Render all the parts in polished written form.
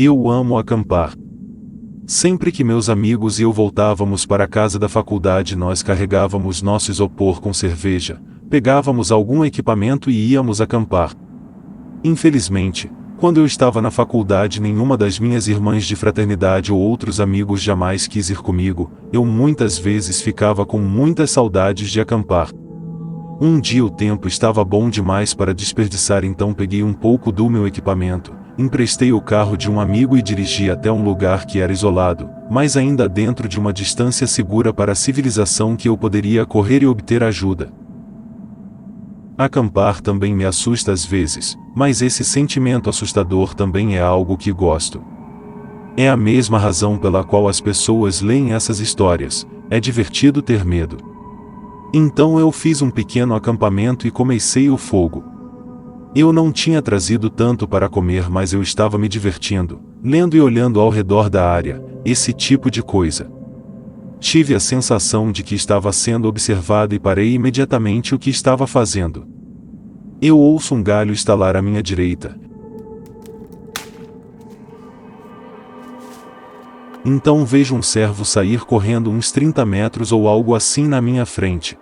Eu amo acampar. Sempre que meus amigos e eu voltávamos para a casa da faculdade, nós carregávamos nosso isopor com cerveja, pegávamos algum equipamento e íamos acampar. Infelizmente, quando eu estava na faculdade, nenhuma das minhas irmãs de fraternidade ou outros amigos jamais quis ir comigo. Eu muitas vezes ficava com muitas saudades de acampar. Um dia o tempo estava bom demais para desperdiçar, então peguei um pouco do meu equipamento, emprestei o carro de um amigo e dirigi até um lugar que era isolado, mas ainda dentro de uma distância segura para a civilização, que eu poderia correr e obter ajuda. Acampar também me assusta às vezes, mas esse sentimento assustador também é algo que gosto. É a mesma razão pela qual as pessoas leem essas histórias. É divertido ter medo. Então eu fiz um pequeno acampamento e comecei o fogo. Eu não tinha trazido tanto para comer, mas eu estava me divertindo, lendo e olhando ao redor da área, esse tipo de coisa. Tive a sensação de que estava sendo observado e parei imediatamente o que estava fazendo. Eu ouço um galho estalar à minha direita. Então vejo um cervo sair correndo uns 30 metros ou algo assim na minha frente.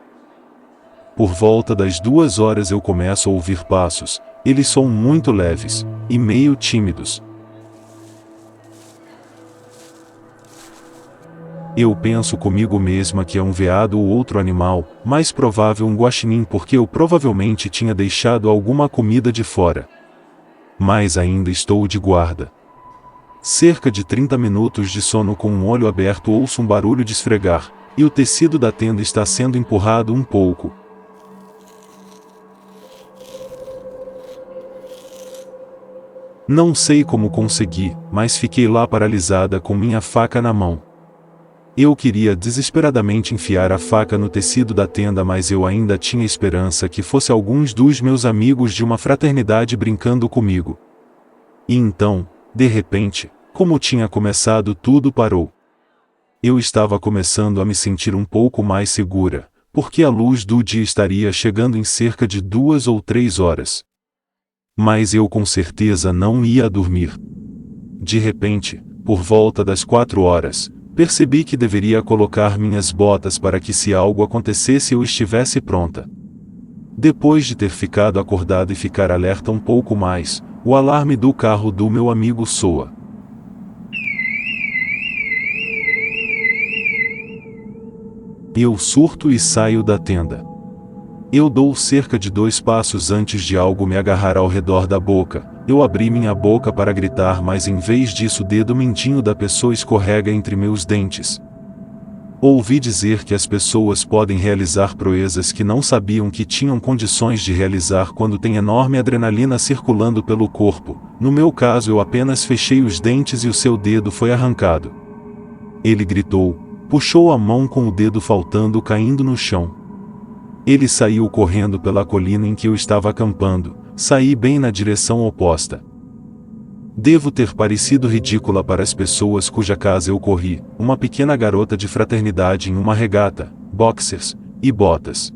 Por volta das 2 horas eu começo a ouvir passos. Eles são muito leves e meio tímidos. Eu penso comigo mesma que é um veado ou outro animal, mais provável um guaxinim, porque eu provavelmente tinha deixado alguma comida de fora. Mas ainda estou de guarda. Cerca de 30 minutos de sono com um olho aberto, ouço um barulho de esfregar, e o tecido da tenda está sendo empurrado um pouco. Não sei como consegui, mas fiquei lá paralisada com minha faca na mão. Eu queria desesperadamente enfiar a faca no tecido da tenda, mas eu ainda tinha esperança que fosse alguns dos meus amigos de uma fraternidade brincando comigo. E então, de repente, como tinha começado, tudo parou. Eu estava começando a me sentir um pouco mais segura, porque a luz do dia estaria chegando em cerca de 2 ou 3 horas. Mas eu com certeza não ia dormir. De repente, por volta das 4 horas, percebi que deveria colocar minhas botas para que, se algo acontecesse, eu estivesse pronta. Depois de ter ficado acordado e ficar alerta um pouco mais, o alarme do carro do meu amigo soa. Eu surto e saio da tenda. Eu dou cerca de 2 passos antes de algo me agarrar ao redor da boca. Eu abri minha boca para gritar, mas em vez disso o dedo mindinho da pessoa escorrega entre meus dentes. Ouvi dizer que as pessoas podem realizar proezas que não sabiam que tinham condições de realizar quando tem enorme adrenalina circulando pelo corpo. No meu caso, eu apenas fechei os dentes e o seu dedo foi arrancado. Ele gritou, puxou a mão com o dedo faltando caindo no chão. Ele saiu correndo pela colina em que eu estava acampando. Saí bem na direção oposta. Devo ter parecido ridícula para as pessoas cuja casa eu corri, uma pequena garota de fraternidade em uma regata, boxers e botas.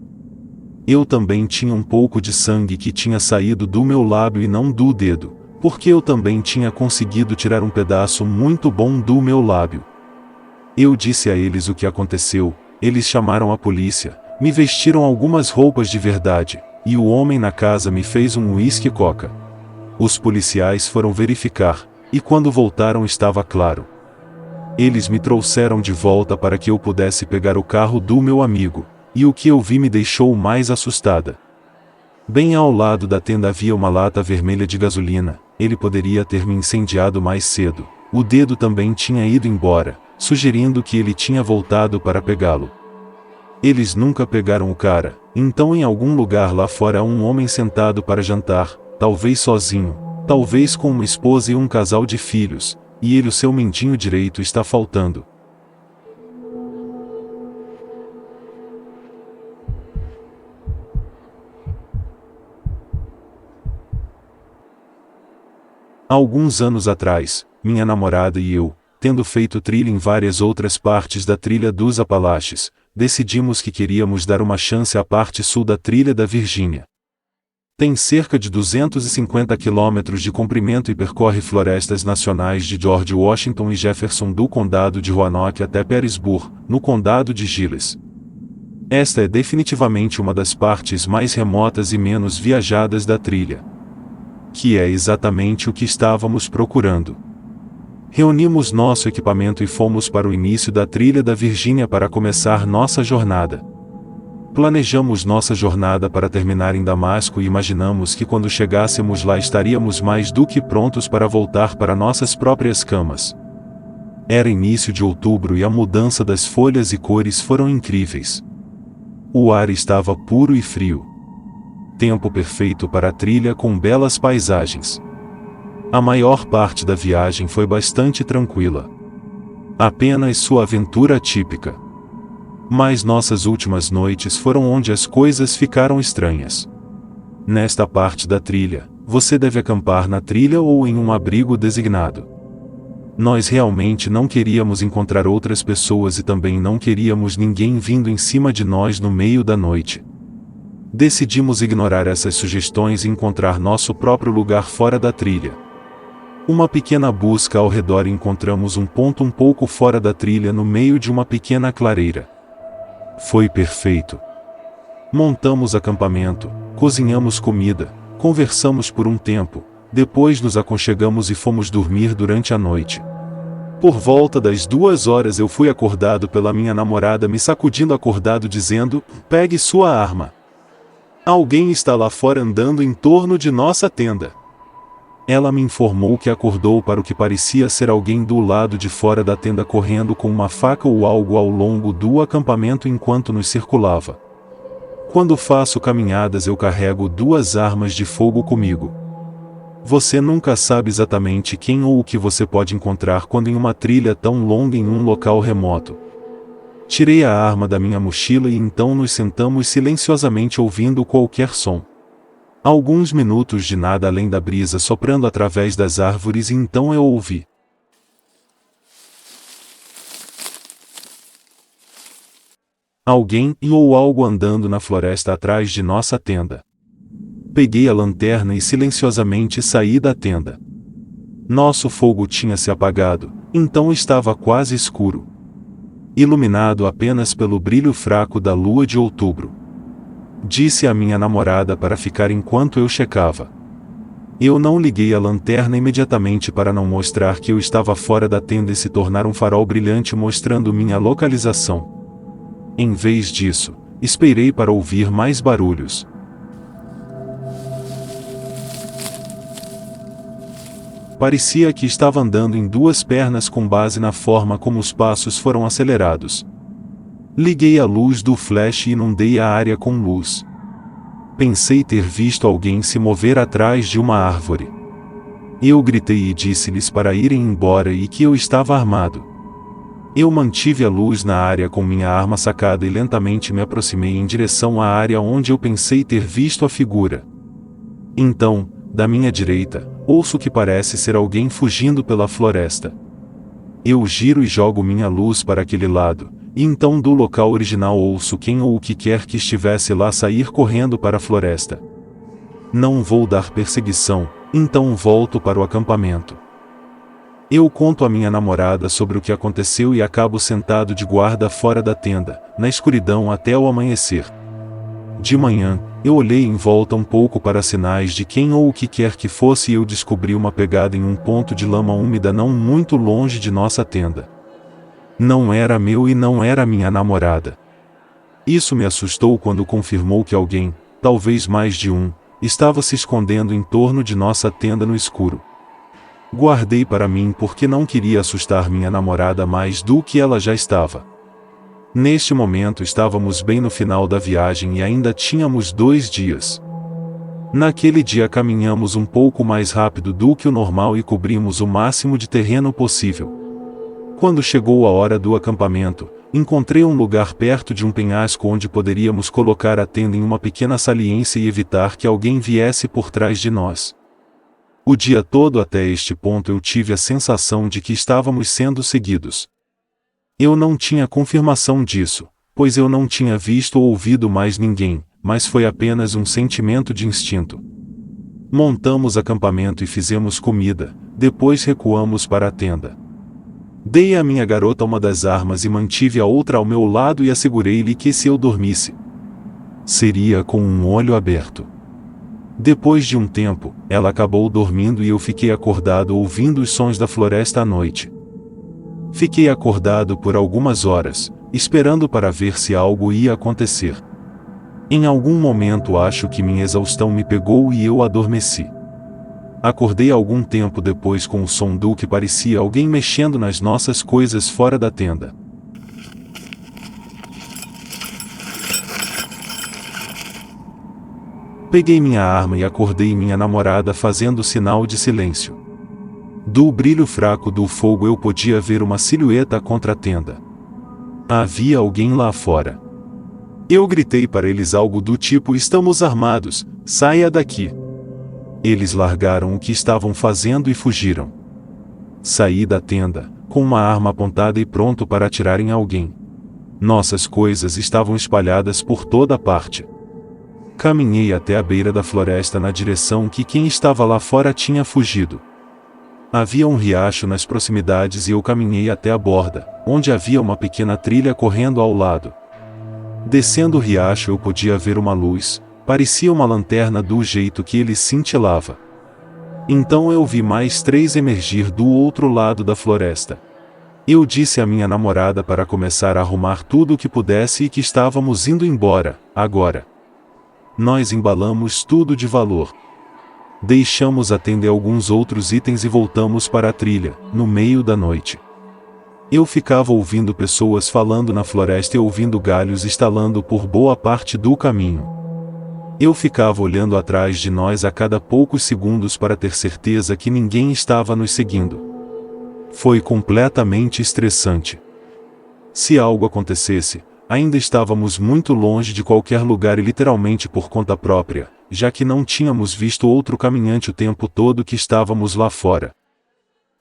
Eu também tinha um pouco de sangue que tinha saído do meu lábio e não do dedo, porque eu também tinha conseguido tirar um pedaço muito bom do meu lábio. Eu disse a eles o que aconteceu. Eles chamaram a polícia, me vestiram algumas roupas de verdade, e o homem na casa me fez um uísque coca. Os policiais foram verificar, e quando voltaram estava claro. Eles me trouxeram de volta para que eu pudesse pegar o carro do meu amigo, e o que eu vi me deixou mais assustada. Bem ao lado da tenda havia uma lata vermelha de gasolina. Ele poderia ter me incendiado mais cedo. O dedo também tinha ido embora, sugerindo que ele tinha voltado para pegá-lo. Eles nunca pegaram o cara. Então, em algum lugar lá fora há um homem sentado para jantar, talvez sozinho, talvez com uma esposa e um casal de filhos, e ele, o seu mindinho direito, está faltando. Alguns anos atrás, minha namorada e eu, tendo feito trilha em várias outras partes da trilha dos Apalaches, decidimos que queríamos dar uma chance à parte sul da trilha da Virgínia. Tem cerca de 250 quilômetros de comprimento e percorre florestas nacionais de George Washington e Jefferson do condado de Roanoke até Perrysburg, no condado de Giles. Esta é definitivamente uma das partes mais remotas e menos viajadas da trilha. Que é exatamente o que estávamos procurando. Reunimos nosso equipamento e fomos para o início da trilha da Virgínia para começar nossa jornada. Planejamos nossa jornada para terminar em Damasco e imaginamos que quando chegássemos lá estaríamos mais do que prontos para voltar para nossas próprias camas. Era início de outubro e a mudança das folhas e cores foram incríveis. O ar estava puro e frio. Tempo perfeito para a trilha com belas paisagens. A maior parte da viagem foi bastante tranquila. Apenas sua aventura típica. Mas nossas últimas noites foram onde as coisas ficaram estranhas. Nesta parte da trilha, você deve acampar na trilha ou em um abrigo designado. Nós realmente não queríamos encontrar outras pessoas e também não queríamos ninguém vindo em cima de nós no meio da noite. Decidimos ignorar essas sugestões e encontrar nosso próprio lugar fora da trilha. Uma pequena busca ao redor e encontramos um ponto um pouco fora da trilha no meio de uma pequena clareira. Foi perfeito. Montamos acampamento, cozinhamos comida, conversamos por um tempo, depois nos aconchegamos e fomos dormir durante a noite. Por volta das 2 horas eu fui acordado pela minha namorada me sacudindo acordado dizendo, pegue sua arma. Alguém está lá fora andando em torno de nossa tenda. Ela me informou que acordou para o que parecia ser alguém do lado de fora da tenda correndo com uma faca ou algo ao longo do acampamento enquanto nos circulava. Quando faço caminhadas eu carrego 2 armas de fogo comigo. Você nunca sabe exatamente quem ou o que você pode encontrar quando em uma trilha tão longa em um local remoto. Tirei a arma da minha mochila e então nos sentamos silenciosamente ouvindo qualquer som. Alguns minutos de nada além da brisa soprando através das árvores e então eu ouvi. Alguém ou algo andando na floresta atrás de nossa tenda. Peguei a lanterna e silenciosamente saí da tenda. Nosso fogo tinha se apagado, então estava quase escuro. Iluminado apenas pelo brilho fraco da lua de outubro. Disse à minha namorada para ficar enquanto eu checava. Eu não liguei a lanterna imediatamente para não mostrar que eu estava fora da tenda e se tornar um farol brilhante mostrando minha localização. Em vez disso, esperei para ouvir mais barulhos. Parecia que estava andando em 2 pernas com base na forma como os passos foram acelerados. Liguei a luz do flash e inundei a área com luz. Pensei ter visto alguém se mover atrás de uma árvore. Eu gritei e disse-lhes para irem embora e que eu estava armado. Eu mantive a luz na área com minha arma sacada e lentamente me aproximei em direção à área onde eu pensei ter visto a figura. Então, da minha direita, ouço que parece ser alguém fugindo pela floresta. Eu giro e jogo minha luz para aquele lado, e então do local original ouço quem ou o que quer que estivesse lá sair correndo para a floresta. Não vou dar perseguição, então volto para o acampamento. Eu conto à minha namorada sobre o que aconteceu e acabo sentado de guarda fora da tenda, na escuridão até o amanhecer. De manhã, eu olhei em volta um pouco para sinais de quem ou o que quer que fosse e eu descobri uma pegada em um ponto de lama úmida não muito longe de nossa tenda. Não era meu e não era minha namorada. Isso me assustou quando confirmou que alguém, talvez mais de um, estava se escondendo em torno de nossa tenda no escuro. Guardei para mim porque não queria assustar minha namorada mais do que ela já estava. Neste momento estávamos bem no final da viagem e ainda tínhamos 2 dias. Naquele dia caminhamos um pouco mais rápido do que o normal e cobrimos o máximo de terreno possível. Quando chegou a hora do acampamento, encontrei um lugar perto de um penhasco onde poderíamos colocar a tenda em uma pequena saliência e evitar que alguém viesse por trás de nós. O dia todo até este ponto eu tive a sensação de que estávamos sendo seguidos. Eu não tinha confirmação disso, pois eu não tinha visto ou ouvido mais ninguém, mas foi apenas um sentimento de instinto. Montamos acampamento e fizemos comida, depois recuamos para a tenda. Dei à minha garota uma das armas e mantive a outra ao meu lado e assegurei-lhe que se eu dormisse, seria com um olho aberto. Depois de um tempo, ela acabou dormindo e eu fiquei acordado ouvindo os sons da floresta à noite. Fiquei acordado por algumas horas, esperando para ver se algo ia acontecer. Em algum momento acho que minha exaustão me pegou e eu adormeci. Acordei algum tempo depois com o som do que parecia alguém mexendo nas nossas coisas fora da tenda. Peguei minha arma e acordei minha namorada fazendo sinal de silêncio. Do brilho fraco do fogo eu podia ver uma silhueta contra a tenda. Havia alguém lá fora. Eu gritei para eles algo do tipo: "Estamos armados, saia daqui." Eles largaram o que estavam fazendo e fugiram. Saí da tenda, com uma arma apontada e pronto para atirar em alguém. Nossas coisas estavam espalhadas por toda parte. Caminhei até a beira da floresta na direção que quem estava lá fora tinha fugido. Havia um riacho nas proximidades e eu caminhei até a borda, onde havia uma pequena trilha correndo ao lado. Descendo o riacho eu podia ver uma luz, parecia uma lanterna do jeito que ele cintilava. Então eu vi mais 3 emergir do outro lado da floresta. Eu disse à minha namorada para começar a arrumar tudo o que pudesse e que estávamos indo embora, agora. Nós embalamos tudo de valor. Deixamos a tenda e alguns outros itens e voltamos para a trilha, no meio da noite. Eu ficava ouvindo pessoas falando na floresta e ouvindo galhos estalando por boa parte do caminho. Eu ficava olhando atrás de nós a cada poucos segundos para ter certeza que ninguém estava nos seguindo. Foi completamente estressante. Se algo acontecesse, ainda estávamos muito longe de qualquer lugar e literalmente por conta própria, já que não tínhamos visto outro caminhante o tempo todo que estávamos lá fora.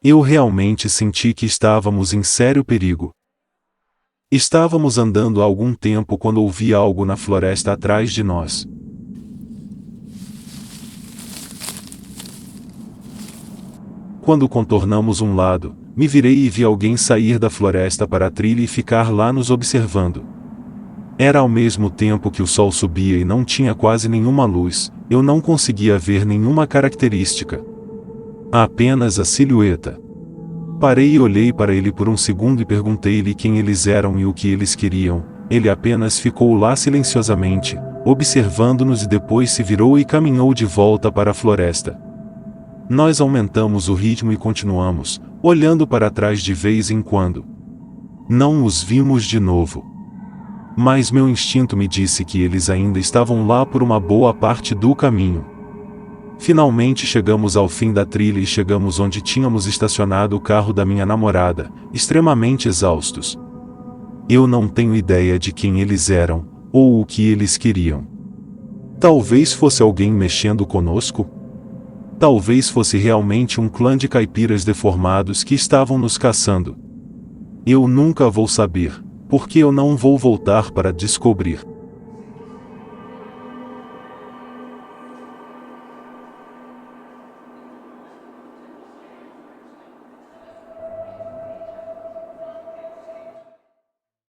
Eu realmente senti que estávamos em sério perigo. Estávamos andando há algum tempo quando ouvi algo na floresta atrás de nós. Quando contornamos um lado, me virei e vi alguém sair da floresta para a trilha e ficar lá nos observando. Era ao mesmo tempo que o sol subia e não tinha quase nenhuma luz, eu não conseguia ver nenhuma característica. Apenas a silhueta. Parei e olhei para ele por um segundo e perguntei-lhe quem eles eram e o que eles queriam. Ele apenas ficou lá silenciosamente, observando-nos e depois se virou e caminhou de volta para a floresta. Nós aumentamos o ritmo e continuamos, olhando para trás de vez em quando. Não os vimos de novo. Mas meu instinto me disse que eles ainda estavam lá por uma boa parte do caminho. Finalmente chegamos ao fim da trilha e chegamos onde tínhamos estacionado o carro da minha namorada, extremamente exaustos. Eu não tenho ideia de quem eles eram, ou o que eles queriam. Talvez fosse alguém mexendo conosco? Talvez fosse realmente um clã de caipiras deformados que estavam nos caçando. Eu nunca vou saber, porque eu não vou voltar para descobrir.